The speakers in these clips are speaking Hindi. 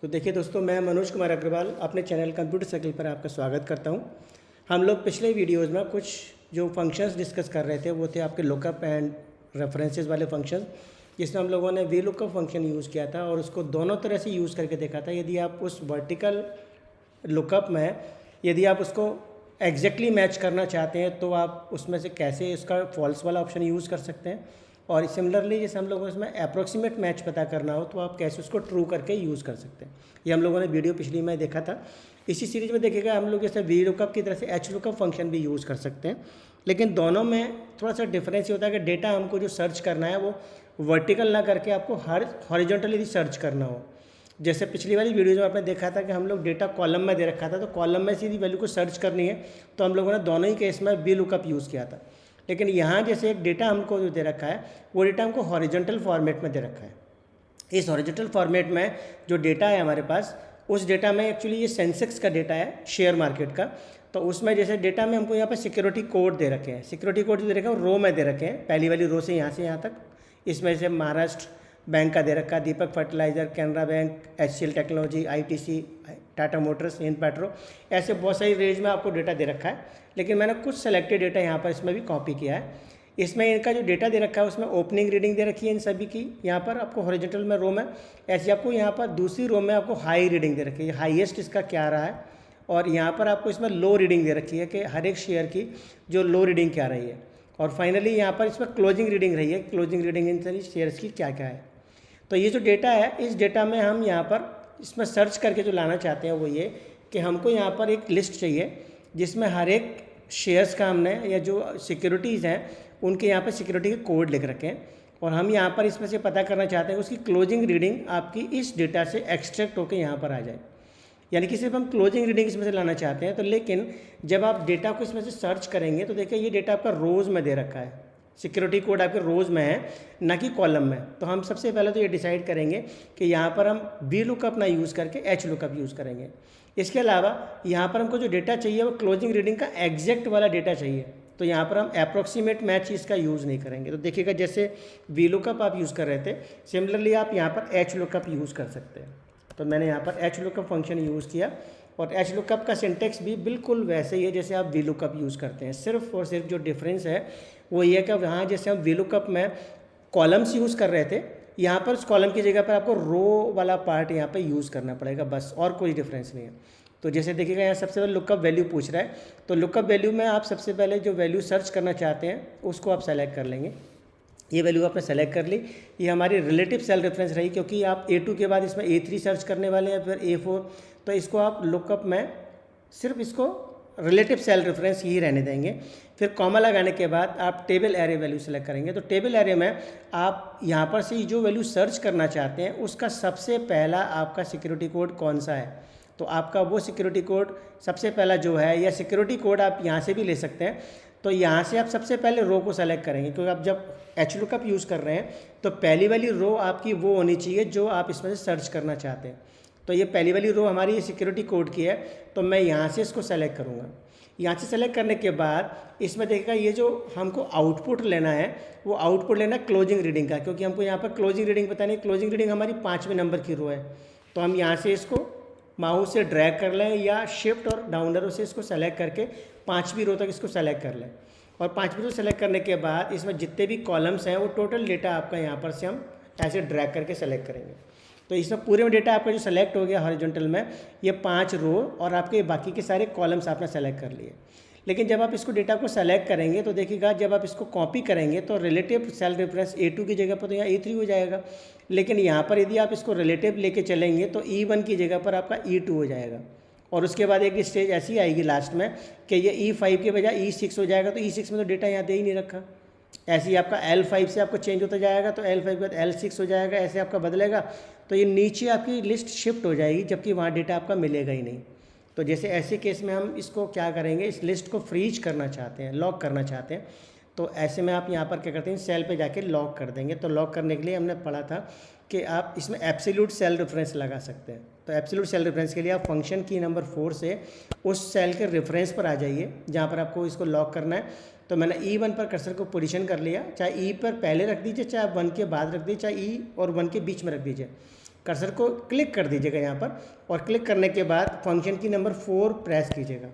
तो देखिए दोस्तों, मैं मनोज कुमार अग्रवाल अपने चैनल कंप्यूटर सर्कल पर आपका स्वागत करता हूं। हम लोग पिछले वीडियोस में कुछ जो फंक्शंस डिस्कस कर रहे थे वो थे आपके लुकअप एंड रेफरेंसेस वाले फंक्शंस, जिसमें हम लोगों ने वी लुकअप फंक्शन यूज़ किया था और उसको दोनों तरह से यूज़ करके देखा था। यदि आप उस वर्टिकल लुकअप में यदि आप उसको एग्जैक्टली मैच करना चाहते हैं तो आप उसमें से कैसे उसका फॉल्स वाला ऑप्शन यूज़ कर सकते हैं, और सिमिलरली जैसे हम लोगों को इसमें अप्रोक्सीमेट मैच पता करना हो तो आप कैसे उसको ट्रू करके यूज़ कर सकते हैं। ये हम लोगों ने वीडियो पिछली में देखा था। इसी सीरीज़ में देखिएगा हम लोग जैसे वी लुकअप की तरह से एच लुकअप फंक्शन भी यूज़ कर सकते हैं, लेकिन दोनों में थोड़ा सा डिफरेंस ये होता है कि डेटा हमको जो सर्च करना है वो वर्टिकल ना करके आपको हॉरिजॉन्टली सर्च करना हो। जैसे पिछली वाली वीडियो में आपने देखा था कि हम लोग डेटा कॉलम में दे रखा था, तो कॉलम में सीधी वैल्यू को सर्च करनी है तो हम लोगों ने दोनों ही केस में वी लुकअप यूज़ किया था। लेकिन यहाँ जैसे एक डेटा हमको जो दे रखा है वो डेटा हमको हॉरिजॉन्टल फॉर्मेट में दे रखा है। इस हॉरिजॉन्टल फॉर्मेट में जो डेटा है हमारे पास, उस डेटा में एक्चुअली ये सेंसेक्स का डेटा है, शेयर मार्केट का। तो उसमें जैसे डेटा में हमको यहाँ पर सिक्योरिटी कोड दे रखे हैं। सिक्योरिटी कोड जो दे रखे हैं वो रो में दे रखे हैं, पहली वाली रो से यहाँ तक। इसमें से महाराष्ट्र बैंक का दे रखा है, Deepak fertiliser, Canara bank, HCL technology, ITC, Tata motors, Hind petro, ऐसे बहुत सारी रेंज में आपको डेटा दे रखा है। लेकिन मैंने कुछ सेलेक्टेड डेटा यहाँ पर इसमें भी कॉपी किया है। इसमें इनका जो डेटा दे रखा है उसमें ओपनिंग रीडिंग दे रखी है इन सभी की, यहाँ पर आपको हॉरिजॉन्टल में रो में। ऐसे आपको यहाँ पर दूसरी रो में आपको हाई रीडिंग दे रखी है, हाईएस्ट इसका क्या रहा है, और यहाँ पर आपको इसमें लो रीडिंग दे रखी है कि हर एक शेयर की जो लो रीडिंग क्या रही है। और फाइनली यहाँ पर इसमें क्लोजिंग रीडिंग रही है, क्लोजिंग रीडिंग इन सारी शेयर्स की क्या क्या है। तो ये जो डेटा है, इस डेटा में हम यहाँ पर इसमें सर्च करके जो लाना चाहते हैं वो ये कि हमको यहाँ पर एक लिस्ट चाहिए जिसमें हर एक शेयर्स का हमने या जो सिक्योरिटीज़ हैं उनके यहाँ पर सिक्योरिटी के कोड लिख रखे हैं, और हम यहाँ पर इसमें से पता करना चाहते हैं उसकी क्लोजिंग रीडिंग आपकी इस डेटा से एक्सट्रैक्ट होकर यहाँ पर आ जाए। यानी कि सिर्फ हम क्लोजिंग रीडिंग इसमें से लाना चाहते हैं। तो लेकिन जब आप डेटा को इसमें से सर्च करेंगे तो देखिए ये डेटा आपका रोज़ में दे रखा है, सिक्योरिटी कोड आपके रोज़ में है ना कि कॉलम में। तो हम सबसे पहले तो ये डिसाइड करेंगे कि यहाँ पर हम वी लुकअप ना यूज़ करके एच लुकअप यूज़ करेंगे। इसके अलावा यहाँ पर हमको जो डेटा चाहिए वो क्लोजिंग रीडिंग का एग्जैक्ट वाला डेटा चाहिए, तो यहाँ पर हम अप्रॉक्सीमेट मैच इसका यूज़ नहीं करेंगे। तो देखिएगा जैसे वी लुकअप आप यूज़ कर रहे थे, सिमिलरली आप यहाँ पर एच लुकअप यूज़ कर सकते हैं। तो मैंने यहाँ पर एच लुकअप फंक्शन यूज़ किया, और एच लुकअप का सिंटेक्स भी बिल्कुल वैसे ही है जैसे आप वी लुकअप यूज़ करते हैं। सिर्फ और सिर्फ जो डिफरेंस है वो ये कि वहाँ जैसे हम वी लुकअप में कॉलम्स यूज़ कर रहे थे, यहाँ पर उस कॉलम की जगह पर आपको रो वाला पार्ट यहाँ पर यूज़ करना पड़ेगा, बस, और कोई डिफरेंस नहीं है। तो जैसे देखिएगा यहाँ सबसे पहले लुकअप वैल्यू पूछ रहा है, तो लुकअप वैल्यू में आप सबसे पहले जो वैल्यू सर्च करना चाहते हैं उसको आप सेलेक्ट कर लेंगे। ये वैल्यू आपने सेलेक्ट कर ली, ये हमारी रिलेटिव सेल रेफरेंस रही, क्योंकि आप A2 के बाद इसमें A3 सर्च करने वाले हैं, फिर A4, तो इसको आप लुकअप में सिर्फ इसको रिलेटिव सेल रेफरेंस ही रहने देंगे। फिर कॉमा लगाने के बाद आप टेबल एरे वैल्यू सेलेक्ट करेंगे। तो टेबल एरे में आप यहाँ पर से जो वैल्यू सर्च करना चाहते हैं उसका सबसे पहला आपका सिक्योरिटी कोड कौन सा है, तो आपका वो सिक्योरिटी कोड सबसे पहला जो है, या सिक्योरिटी कोड आप यहाँ से भी ले सकते हैं। तो यहाँ से आप सबसे पहले रो को सेलेक्ट करेंगे, क्योंकि आप जब एच लुकअप यूज़ कर रहे हैं तो पहली वाली रो आपकी वो होनी चाहिए जो आप इसमें से सर्च करना चाहते हैं। तो ये पहली वाली रो हमारी ये सिक्योरिटी कोड की है, तो मैं यहाँ से इसको सेलेक्ट करूँगा। यहाँ से सेलेक्ट करने के बाद इसमें देखिएगा ये जो हमको आउटपुट लेना है वो आउटपुट लेना है क्लोजिंग रीडिंग का, क्योंकि हमको यहाँ पर क्लोजिंग रीडिंग पता नहीं, क्लोजिंग रीडिंग हमारी 5वें नंबर की रो है। तो हम यहाँ से इसको माउस से ड्रैग कर लें या शिफ्ट और डाउन एरो से इसको सेलेक्ट करके 5वीं रो तक इसको सेलेक्ट कर लें, और 5वीं रो सेलेक्ट करने के बाद इसमें जितने भी कॉलम्स हैं वो टोटल डेटा आपका यहाँ पर से हम ऐसे ड्रैग करके सेलेक्ट करेंगे। तो इसमें पूरे में डेटा आपका जो सेलेक्ट हो गया हॉरिजॉन्टल में, ये 5 रो और आपके बाकी के सारे कॉलम्स आपने सेलेक्ट कर लिए। लेकिन जब आप इसको डेटा को सेलेक्ट करेंगे तो देखिएगा जब आप इसको कॉपी करेंगे तो रिलेटिव सेल रेफरेंस A2 की जगह पर तो यहाँ A3 हो जाएगा, लेकिन यहाँ पर यदि आप इसको रिलेटिव लेके चलेंगे तो E1 की जगह पर आपका E2 हो जाएगा, और उसके बाद एक स्टेज ऐसी आएगी लास्ट में कि ये E5 के बजाय E6 हो जाएगा। तो E6 में तो डेटा यहाँ दे ही नहीं रखा। ऐसे ही आपका L5 से आपको चेंज होता जाएगा, तो L5 के बाद L6 हो जाएगा, ऐसे आपका बदलेगा, तो ये नीचे आपकी लिस्ट शिफ्ट हो जाएगी, जबकि वहाँ डेटा आपका मिलेगा ही नहीं। तो जैसे ऐसे केस में हम इसको क्या करेंगे, इस लिस्ट को फ्रीज करना चाहते हैं, लॉक करना चाहते हैं, तो ऐसे में आप यहाँ पर क्या करते हैं, सेल पे जाके लॉक कर देंगे। तो लॉक करने के लिए हमने पढ़ा था कि आप इसमें एब्सोल्यूट सेल रेफरेंस लगा सकते हैं। तो एब्सोल्यूट सेल रेफरेंस के लिए आप फंक्शन की नंबर 4 से उस सेल के रेफरेंस पर आ जाइए जहाँ पर आपको इसको लॉक करना है। तो मैंने E1 पर कर्सर को पोजीशन कर लिया, चाहे E पर पहले रख दीजिए, चाहे 1 के बाद रख दीजिए, चाहे E और 1 के बीच में रख दीजिए। कर्सर को क्लिक कर दीजिएगा यहाँ पर, और क्लिक करने के बाद फंक्शन की नंबर 4 प्रेस कीजिएगा,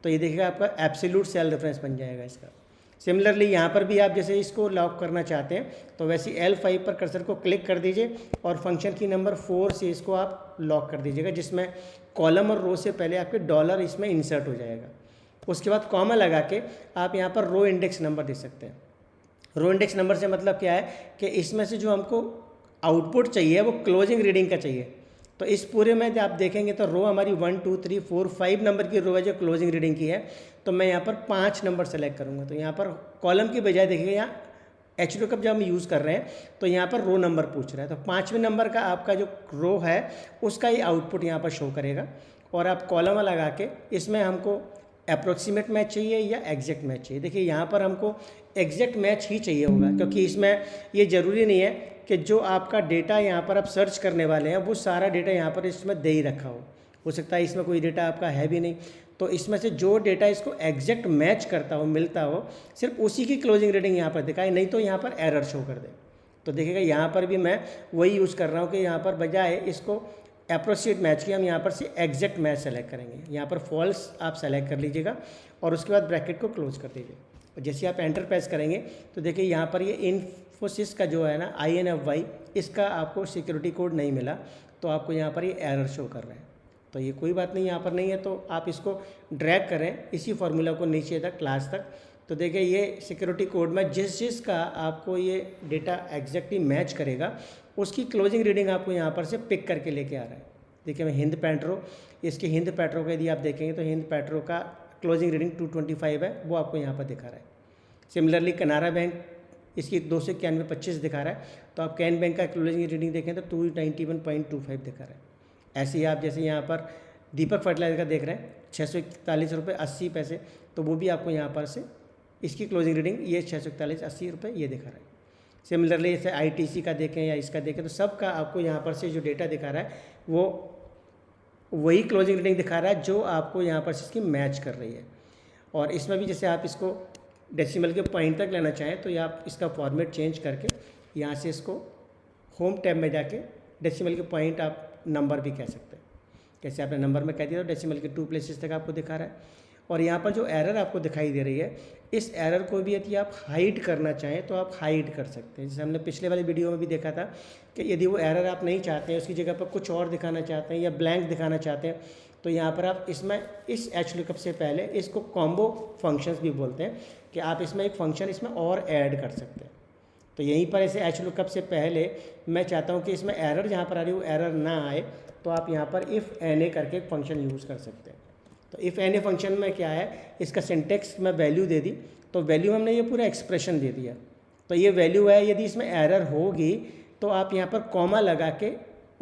तो ये देखिएगा आपका एब्सोल्यूट सेल रेफरेंस बन जाएगा इसका। सिमिलरली यहाँ पर भी आप जैसे इसको लॉक करना चाहते हैं तो वैसे L5 पर कर्सर को क्लिक कर दीजिए और फंक्शन की नंबर 4 से इसको आप लॉक कर दीजिएगा, जिसमें कॉलम और रो से पहले आपके डॉलर इसमें इंसर्ट हो जाएगा। उसके बाद कॉमा लगा के आप यहाँ पर रो इंडेक्स नंबर दे सकते हैं। रो इंडेक्स नंबर से मतलब क्या है कि इसमें से जो हमको आउटपुट चाहिए वो क्लोजिंग रीडिंग का चाहिए। तो इस पूरे में जब आप देखेंगे तो रो हमारी 1 2 3 4 5 नंबर की रो है जो क्लोजिंग रीडिंग की है, तो मैं यहाँ पर 5 नंबर सेलेक्ट करूँगा। तो यहाँ पर कॉलम की बजाय देखिएगा यहाँ HLOOKUP जब हम यूज़ कर रहे हैं तो यहाँ पर रो नंबर पूछ रहा है, तो 5वें नंबर का आपका जो रो है उसका ही आउटपुट यहाँ पर शो करेगा। और आप कॉलम लगा के इसमें हमको अप्रोक्सीमेट मैच चाहिए या एग्जैक्ट मैच चाहिए। देखिए यहाँ पर हमको एग्जैक्ट मैच ही चाहिए होगा, क्योंकि इसमें ये ज़रूरी नहीं है कि जो आपका डेटा यहाँ पर आप सर्च करने वाले हैं वो सारा डेटा यहाँ पर इसमें दे ही रखा हो सकता है इसमें कोई डेटा आपका है भी नहीं। तो इसमें से जो डेटा इसको एग्जैक्ट मैच करता हो, मिलता हो, सिर्फ उसी की क्लोजिंग रीडिंग यहाँ पर दिखाए, नहीं तो यहाँ पर एरर शो कर दे। तो देखिएगा यहाँ पर भी मैं वही यूज़ कर रहा हूँ कि यहाँ पर बजाय इसको अप्रोक्सीमेट मैच की हम यहाँ पर से एग्जैक्ट मैच सेलेक्ट करेंगे। यहाँ पर फॉल्स आप सेलेक्ट कर लीजिएगा और उसके बाद ब्रैकेट को क्लोज कर दीजिए। जैसे आप एंटर प्रेस करेंगे तो देखिए यहाँ पर ये इन्फोसिस का जो है ना INFY, इसका आपको सिक्योरिटी कोड नहीं मिला, तो आपको यहाँ पर ये एरर शो कर रहा है। तो ये कोई बात नहीं, यहाँ पर नहीं है तो आप इसको ड्रैग करें इसी फॉर्मूला को नीचे तक क्लास तक। तो देखिए ये सिक्योरिटी कोड में जिस का आपको ये डेटा एग्जैक्टली मैच करेगा उसकी क्लोजिंग रीडिंग आपको यहाँ पर से पिक करके लेके आ रहा है। देखिए मैं हिंद पेट्रो, इसकी हिंद पेट्रो का यदि आप देखेंगे तो हिंद पेट्रो का क्लोजिंग रीडिंग 225 है, वो आपको यहाँ पर दिखा रहा है। सिमिलरली कनारा बैंक इसकी 291.25 दिखा रहा है, तो आप कैन बैंक का क्लोजिंग रीडिंग देखें तो 291.25 दिखा रहा है। ऐसे ही आप जैसे यहाँ पर दीपक फर्टिलाइजर का देख रहे हैं 641 रुपये 80 पैसे, तो वो भी आपको यहाँ पर से इसकी क्लोजिंग रीडिंग ये 641.80 रुपये ये दिखा रहा है। सिमिलरली जैसे ITC का देखें या इसका देखें तो सबका आपको यहाँ पर से जो डेटा दिखा रहा है वो वही क्लोजिंग रीडिंग दिखा रहा है जो आपको यहाँ पर से इसकी मैच कर रही है। और इसमें भी जैसे आप इसको डेसिमल के पॉइंट तक लेना चाहें तो ये आप इसका फॉर्मेट चेंज करके यहाँ से इसको होम टैब में जाके डेसिमल के पॉइंट आप नंबर भी कह सकते हैं। जैसे आपने नंबर में कह दिया तो डेसिमल के 2 प्लेसेस तक आपको दिखा रहा है। और यहाँ पर जो एरर आपको दिखाई दे रही है, इस एरर को भी यदि आप हाइड करना चाहें तो आप हाइड कर सकते हैं। जैसे हमने पिछले वाले वीडियो में भी देखा था कि यदि वो एरर आप नहीं चाहते हैं, उसकी जगह पर कुछ और दिखाना चाहते हैं या ब्लैंक दिखाना चाहते हैं, तो यहाँ पर आप इसमें इस HLOOKUP से पहले इसको कॉम्बो फंक्शंस भी बोलते हैं कि आप इसमें एक फंक्शन इसमें और ऐड कर सकते हैं। तो यहीं पर ऐसे HLOOKUP से पहले मैं चाहता हूँ कि इसमें एरर जहाँ पर आ रही है वो एरर ना आए, तो आप यहाँ पर इफ़ NA करके एक फंक्शन यूज़ कर सकते हैं। तो इफ़ NA फंक्शन में क्या है, इसका सिंटेक्स में वैल्यू दे दी, तो वैल्यू हमने ये पूरा एक्सप्रेशन दे दिया, तो ये वैल्यू है। यदि इसमें एरर होगी तो आप यहाँ पर कॉमा लगा के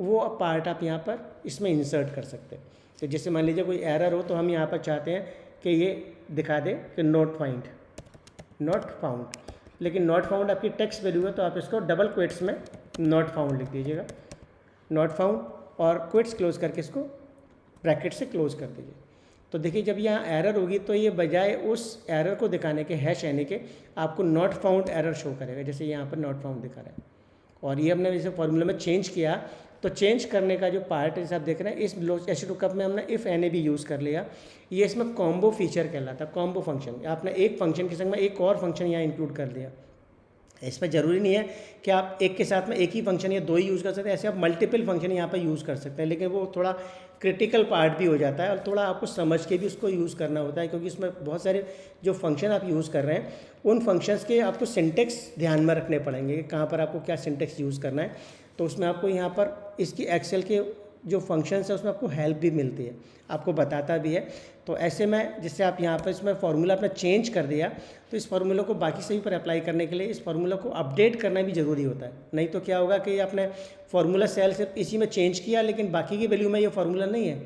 वो पार्ट आप यहाँ पर इसमें इंसर्ट कर सकते हैं। तो जैसे मान लीजिए कोई एरर हो तो हम यहाँ पर चाहते हैं कि ये दिखा दे कि नॉट फाउंड, लेकिन नॉट फाउंड आपकी टेक्स्ट वैल्यू है, तो आप इसको डबल क्वेट्स में नॉट फाउंड लिख दीजिएगा, नॉट फाउंड, और क्वेट्स क्लोज करके इसको ब्रैकेट से क्लोज कर दीजिए। तो देखिए जब यहाँ एरर होगी तो ये बजाय उस एरर को दिखाने के #NA के आपको नॉट फाउंड एरर शो करेगा, जैसे यहाँ पर नॉट फाउंड दिखा रहा है। और ये हमने जैसे फॉर्मूला में चेंज किया, तो चेंज करने का जो पार्ट है जैसे आप देख रहे हैं, इस HLOOKUP में हमने इफ़ NA भी यूज़ कर लिया। ये इसमें कॉम्बो फीचर कहलाता है, कॉम्बो फंक्शन। आपने एक फंक्शन के संग में एक और फंक्शन यहाँ इंक्लूड कर दिया। इसमें ज़रूरी नहीं है कि आप एक के साथ में एक ही फंक्शन या 2 ही यूज़ कर सकते हैं, ऐसे आप मल्टीपल फंक्शन यहाँ पर यूज़ कर सकते हैं, लेकिन वो थोड़ा क्रिटिकल पार्ट भी हो जाता है और थोड़ा आपको समझ के भी उसको यूज़ करना होता है, क्योंकि इसमें बहुत सारे जो फंक्शन आप यूज़ कर रहे हैं उन फंक्शंस के आपको सिंटेक्स ध्यान में रखने पड़ेंगे कि कहाँ पर आपको क्या सिंटेक्स यूज़ करना है। तो उसमें आपको यहाँ पर इसकी एक्सेल के जो फंक्शंस है उसमें आपको हेल्प भी मिलती है, आपको बताता भी है। तो ऐसे में जिससे आप यहाँ पर इसमें फार्मूला अपना चेंज कर दिया, तो इस फार्मूला को बाकी सभी पर अप्लाई करने के लिए इस फार्मूला को अपडेट करना भी ज़रूरी होता है। नहीं तो क्या होगा कि आपने फार्मूला सेल सिर्फ इसी में चेंज किया, लेकिन बाकी की वैल्यू में ये फार्मूला नहीं है,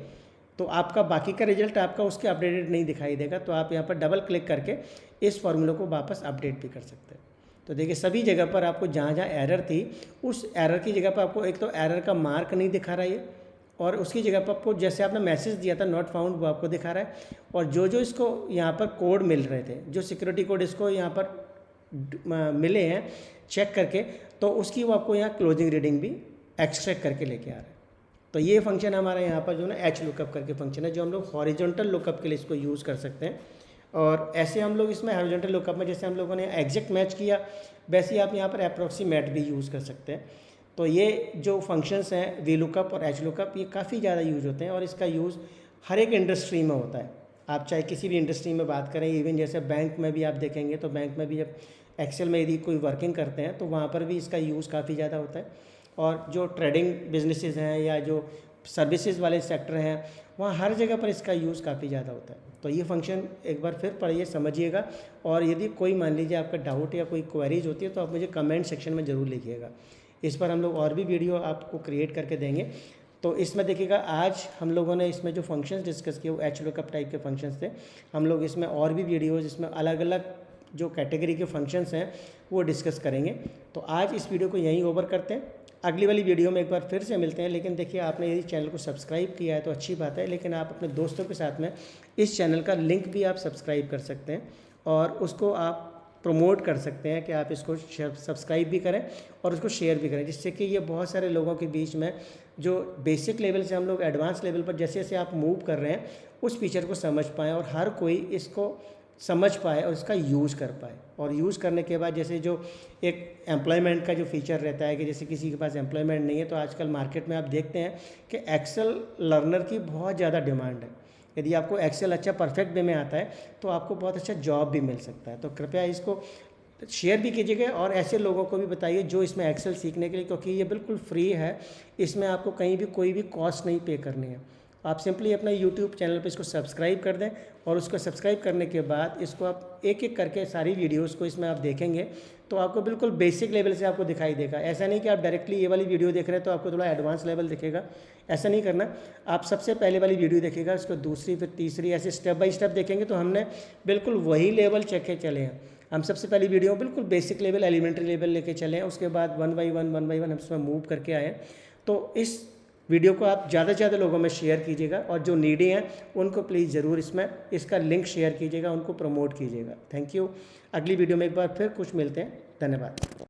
तो आपका बाकी का रिजल्ट आपका उसके अपडेटेड नहीं दिखाई देगा। तो आप यहाँ पर डबल क्लिक करके इस फार्मूला को वापस अपडेट भी कर सकते हैं। तो देखिए सभी जगह पर आपको जहाँ जहाँ एरर थी उस एरर की जगह पर आपको एक तो एरर का मार्क नहीं दिखा रहा है, और उसकी जगह पर आपको जैसे आपने मैसेज दिया था नॉट फाउंड वो आपको दिखा रहा है। और जो जो इसको यहाँ पर कोड मिल रहे थे, जो सिक्योरिटी कोड इसको यहाँ पर मिले हैं चेक करके, तो उसकी वो आपको यहाँ क्लोजिंग रीडिंग भी एक्सट्रैक्ट करके लेके आ रहा है। तो ये फंक्शन हमारा यहाँ पर जो ना एच लुकअप करके फंक्शन है, जो हम लोग हॉरिजॉन्टल लुकअप के लिए इसको यूज़ कर सकते हैं। और ऐसे हम लोग इसमें हॉरिजॉन्टल लुकअप में जैसे हम लोगों ने एग्जैक्ट मैच किया, वैसे ही आप यहाँ पर अप्रॉक्सीमेट भी यूज़ कर सकते हैं। तो ये जो फंक्शंस हैं वी लुकअप और एच लुकअप, ये काफ़ी ज़्यादा यूज होते हैं और इसका यूज़ हर एक इंडस्ट्री में होता है। आप चाहे किसी भी इंडस्ट्री में बात करें, इवन जैसे बैंक में भी आप देखेंगे तो बैंक में भी जब एक्सेल में यदि कोई वर्किंग करते हैं तो वहाँ पर भी इसका यूज़ काफ़ी ज़्यादा होता है। और जो ट्रेडिंग बिजनेसेस हैं या जो सर्विसेज वाले सेक्टर हैं, वहाँ हर जगह पर इसका यूज़ काफ़ी ज़्यादा होता है। तो ये फंक्शन एक बार फिर पढ़िए, समझिएगा। और यदि कोई मान लीजिए आपका डाउट या कोई क्वेरीज होती है तो आप मुझे कमेंट सेक्शन में ज़रूर लिखिएगा। इस पर हम लोग और भी वीडियो आपको क्रिएट करके देंगे। तो इसमें देखिएगा, आज हम लोगों ने इसमें जो फंक्शंस डिस्कस किए वो एच लुकअप टाइप के फंक्शंस थे। हम लोग इसमें और भी वीडियोज़ इसमें अलग अलग जो कैटेगरी के फंक्शंस हैं वो डिस्कस करेंगे। तो आज इस वीडियो को यहीं ओवर करते हैं। अगली वाली वीडियो में एक बार फिर से मिलते हैं। लेकिन देखिए, आपने यदि चैनल को सब्सक्राइब किया है तो अच्छी बात है, लेकिन आप अपने दोस्तों के साथ में इस चैनल का लिंक भी आप सब्सक्राइब कर सकते हैं और उसको आप प्रमोट कर सकते हैं कि आप इसको सब्सक्राइब भी करें और उसको शेयर भी करें, जिससे कि ये बहुत सारे लोगों के बीच में जो बेसिक लेवल से हम लोग एडवांस लेवल पर जैसे जैसे आप मूव कर रहे हैं उस फीचर को समझ पाएँ और हर कोई इसको समझ पाए और इसका यूज़ कर पाए। और यूज़ करने के बाद जैसे जो एक एम्प्लॉयमेंट का जो फीचर रहता है कि जैसे किसी के पास एम्प्लॉयमेंट नहीं है, तो आजकल मार्केट में आप देखते हैं कि एक्सेल लर्नर की बहुत ज़्यादा डिमांड है। यदि आपको एक्सेल अच्छा परफेक्ट वे में आता है तो आपको बहुत अच्छा जॉब भी मिल सकता है। तो कृपया इसको शेयर भी कीजिएगा और ऐसे लोगों को भी बताइए जो इसमें एक्सेल सीखने के लिए, क्योंकि ये बिल्कुल फ्री है। इसमें आपको कहीं भी कोई भी कॉस्ट नहीं पे करनी है। आप सिंपली अपना यूट्यूब चैनल पर इसको सब्सक्राइब कर दें और उसको सब्सक्राइब करने के बाद इसको आप एक एक करके सारी वीडियोस को इसमें आप देखेंगे तो आपको बिल्कुल बेसिक लेवल से आपको दिखाई देगा। ऐसा नहीं कि आप डायरेक्टली ये वाली वीडियो देख रहे हैं तो आपको थोड़ा एडवांस लेवल दिखेगा, ऐसा नहीं करना। आप सबसे पहले वाली वीडियो देखिएगा, उसको दूसरी फिर तीसरी, ऐसे स्टेप बाय स्टेप देखेंगे तो हमने बिल्कुल वही लेवल चेक के चले हैं। हम सबसे पहली वीडियो बिल्कुल बेसिक लेवल, एलिमेंट्री लेवल लेके चले हैं, उसके बाद वन बाई वन हम उसमें मूव करके आए हैं। तो इस वीडियो को आप ज़्यादा से ज़्यादा लोगों में शेयर कीजिएगा और जो नीडी हैं उनको प्लीज़ ज़रूर इसमें इसका लिंक शेयर कीजिएगा, उनको प्रमोट कीजिएगा। Thank you. अगली वीडियो में एक बार फिर कुछ मिलते हैं। धन्यवाद।